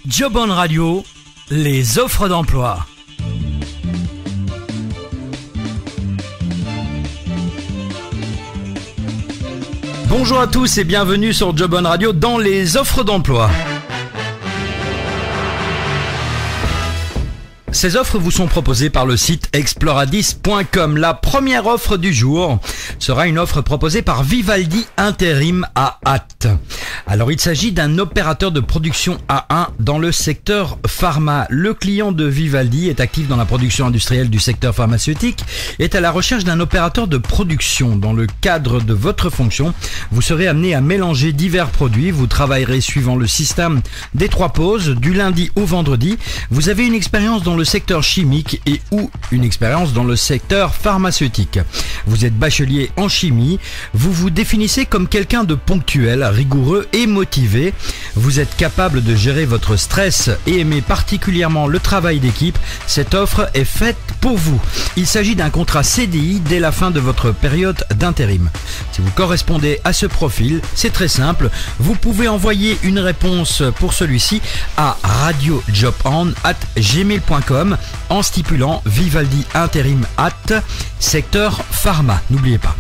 Job on Radio, les offres d'emploi. Bonjour à tous et bienvenue sur Job on Radio dans les offres d'emploi. Ces offres vous sont proposées par le site exploradis.com. La première offre du jour sera une offre proposée par Vivaldi Intérim à Ath. Alors il s'agit d'un opérateur de production A1 dans le secteur pharma. Le client de Vivaldi est actif dans la production industrielle du secteur pharmaceutique et est à la recherche d'un opérateur de production. Dans le cadre de votre fonction, vous serez amené à mélanger divers produits. Vous travaillerez suivant le système des 3 pauses du lundi au vendredi. Vous avez une expérience dans le secteur chimique et ou une expérience dans le secteur pharmaceutique. Vous êtes bachelier en chimie. Vous vous définissez comme quelqu'un de ponctuel, rigoureux et motivé. Vous êtes capable de gérer votre stress et aimez particulièrement le travail d'équipe. Cette offre est faite pour vous. Il s'agit d'un contrat CDI dès la fin de votre période d'intérim. Si vous correspondez à ce profil, c'est très simple. Vous pouvez envoyer une réponse pour celui-ci à radiojobon@gmail.com en stipulant Vivaldi Intérim Ath, secteur pharma. N'oubliez pas.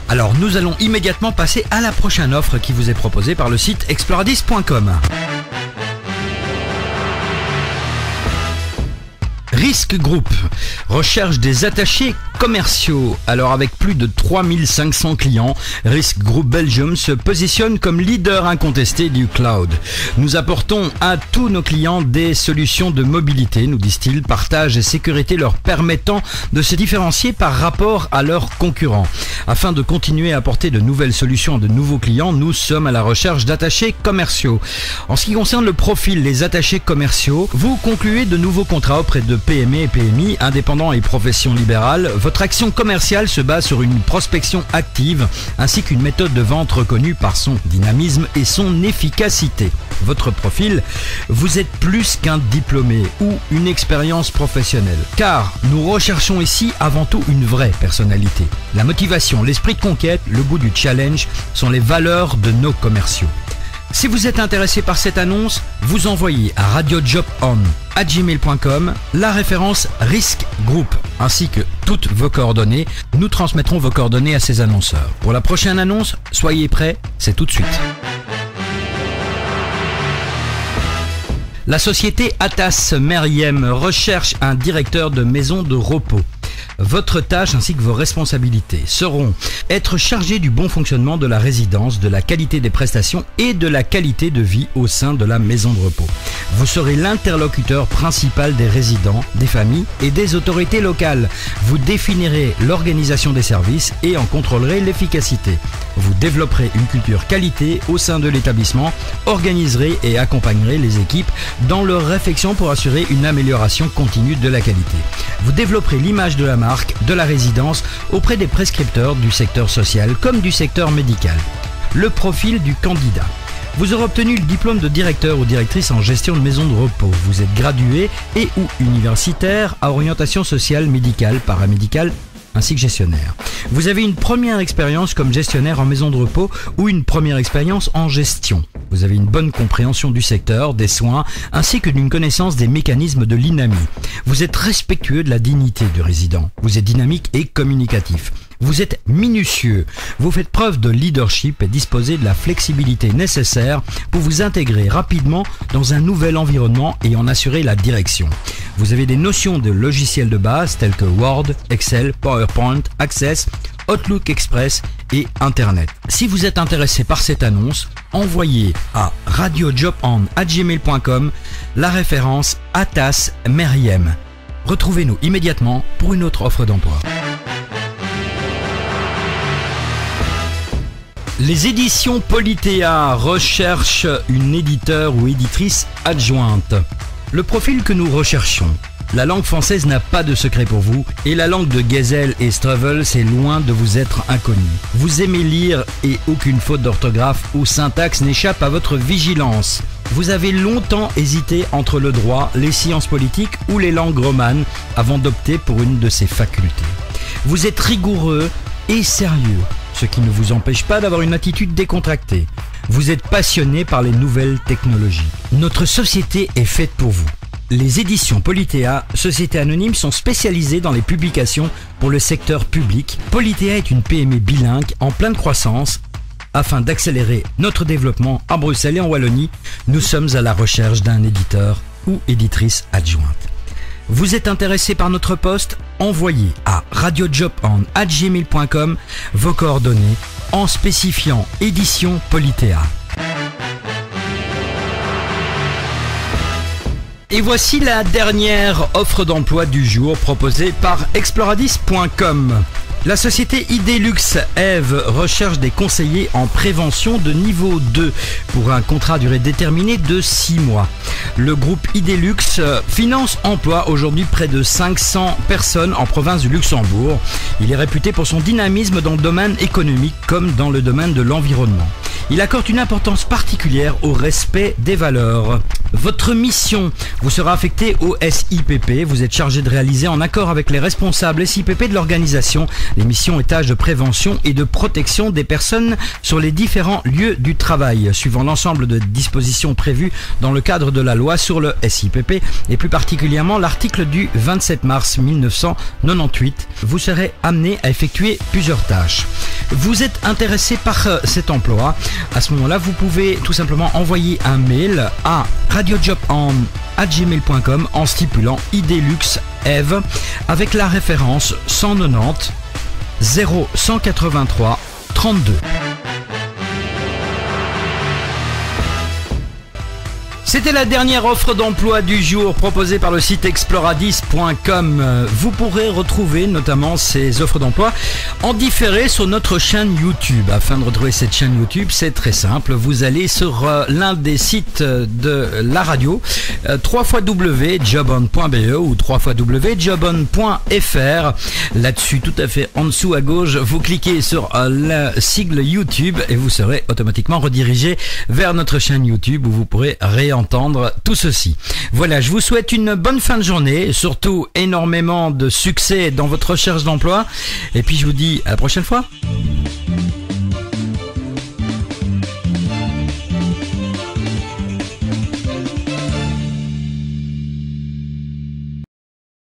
Alors nous allons immédiatement passer à la prochaine offre qui vous est proposée par le site exploradis.com. Risque Group recherche des attachés commerciaux. Alors avec plus de 3500 clients, Risque Group Belgium se positionne comme leader incontesté du cloud. Nous apportons à tous nos clients des solutions de mobilité, nous disent-ils, partage et sécurité leur permettant de se différencier par rapport à leurs concurrents. Afin de continuer à apporter de nouvelles solutions à de nouveaux clients, nous sommes à la recherche d'attachés commerciaux. En ce qui concerne le profil, les attachés commerciaux, vous concluez de nouveaux contrats auprès de PME et PMI, indépendants et professions libérales. Votre action commerciale se base sur une prospection active ainsi qu'une méthode de vente reconnue par son dynamisme et son efficacité. Votre profil, vous êtes plus qu'un diplômé ou une expérience professionnelle, car nous recherchons ici avant tout une vraie personnalité. La motivation, l'esprit de conquête, le goût du challenge sont les valeurs de nos commerciaux. Si vous êtes intéressé par cette annonce, vous envoyez à radiojobon@gmail.com la référence Risque Group ainsi que toutes vos coordonnées. Nous transmettrons vos coordonnées à ces annonceurs. Pour la prochaine annonce, soyez prêts, c'est tout de suite. La société Atas Meriem recherche un directeur de maison de repos. Votre tâche ainsi que vos responsabilités seront être chargé du bon fonctionnement de la résidence, de la qualité des prestations et de la qualité de vie au sein de la maison de repos. Vous serez l'interlocuteur principal des résidents, des familles et des autorités locales. Vous définirez l'organisation des services et en contrôlerez l'efficacité. Vous développerez une culture qualité au sein de l'établissement, organiserez et accompagnerez les équipes dans leur réflexion pour assurer une amélioration continue de la qualité. Vous développerez l'image de la marque, de la résidence auprès des prescripteurs du secteur social comme du secteur médical. Le profil du candidat. Vous aurez obtenu le diplôme de directeur ou directrice en gestion de maison de repos. Vous êtes gradué et ou universitaire à orientation sociale, médicale, paramédicale ainsi que gestionnaire. Vous avez une première expérience comme gestionnaire en maison de repos ou une première expérience en gestion. Vous avez une bonne compréhension du secteur, des soins, ainsi que d'une connaissance des mécanismes de l'INAMI. Vous êtes respectueux de la dignité du résident. Vous êtes dynamique et communicatif. Vous êtes minutieux. Vous faites preuve de leadership et disposez de la flexibilité nécessaire pour vous intégrer rapidement dans un nouvel environnement et en assurer la direction. Vous avez des notions de logiciels de base tels que Word, Excel, PowerPoint, Access, Outlook Express et Internet. Si vous êtes intéressé par cette annonce, envoyez à radiojobon@gmail.com la référence Atas Meriem. Retrouvez-nous immédiatement pour une autre offre d'emploi. Les éditions Politéa recherchent une éditeur ou éditrice adjointe. Le profil que nous recherchons. La langue française n'a pas de secret pour vous et la langue de Geisel et Strevel c'est loin de vous être inconnue. Vous aimez lire et aucune faute d'orthographe ou syntaxe n'échappe à votre vigilance. Vous avez longtemps hésité entre le droit, les sciences politiques ou les langues romanes avant d'opter pour une de ces facultés. Vous êtes rigoureux et sérieux, ce qui ne vous empêche pas d'avoir une attitude décontractée. Vous êtes passionné par les nouvelles technologies. Notre société est faite pour vous. Les éditions Politea, société anonyme, sont spécialisées dans les publications pour le secteur public. Politea est une PME bilingue en pleine croissance. Afin d'accélérer notre développement à Bruxelles et en Wallonie, nous sommes à la recherche d'un éditeur ou éditrice adjointe. Vous êtes intéressé par notre poste? Envoyez à radiojobon@gmail.com vos coordonnées en spécifiant édition Politea. Et voici la dernière offre d'emploi du jour proposée par exploradis.com. La société Idelux Eve recherche des conseillers en prévention de niveau 2 pour un contrat à durée déterminée de 6 mois. Le groupe Idelux finance emploi aujourd'hui près de 500 personnes en province du Luxembourg. Il est réputé pour son dynamisme dans le domaine économique comme dans le domaine de l'environnement. Il accorde une importance particulière au respect des valeurs. Votre mission vous sera affectée au SIPP. Vous êtes chargé de réaliser en accord avec les responsables SIPP de l'organisation les missions et tâches de prévention et de protection des personnes sur les différents lieux du travail, suivant l'ensemble de dispositions prévues dans le cadre de la loi sur le SIPP et plus particulièrement l'article du 27 mars 1998. Vous serez amené à effectuer plusieurs tâches. Vous êtes intéressé par cet emploi. À ce moment-là, vous pouvez tout simplement envoyer un mail à radiojobon@gmail.com en stipulant Idelux Eve avec la référence 190 0183 32. C'était la dernière offre d'emploi du jour proposée par le site exploradis.com. Vous pourrez retrouver notamment ces offres d'emploi en différé sur notre chaîne YouTube. Afin de retrouver cette chaîne YouTube, c'est très simple. Vous allez sur l'un des sites de la radio, www.jobon.be ou www.jobon.fr. Là-dessus, tout à fait en dessous à gauche, vous cliquez sur le sigle YouTube et vous serez automatiquement redirigé vers notre chaîne YouTube où vous pourrez réentendre tout ceci. Voilà, je vous souhaite une bonne fin de journée et surtout énormément de succès dans votre recherche d'emploi. Et puis je vous dis à la prochaine fois.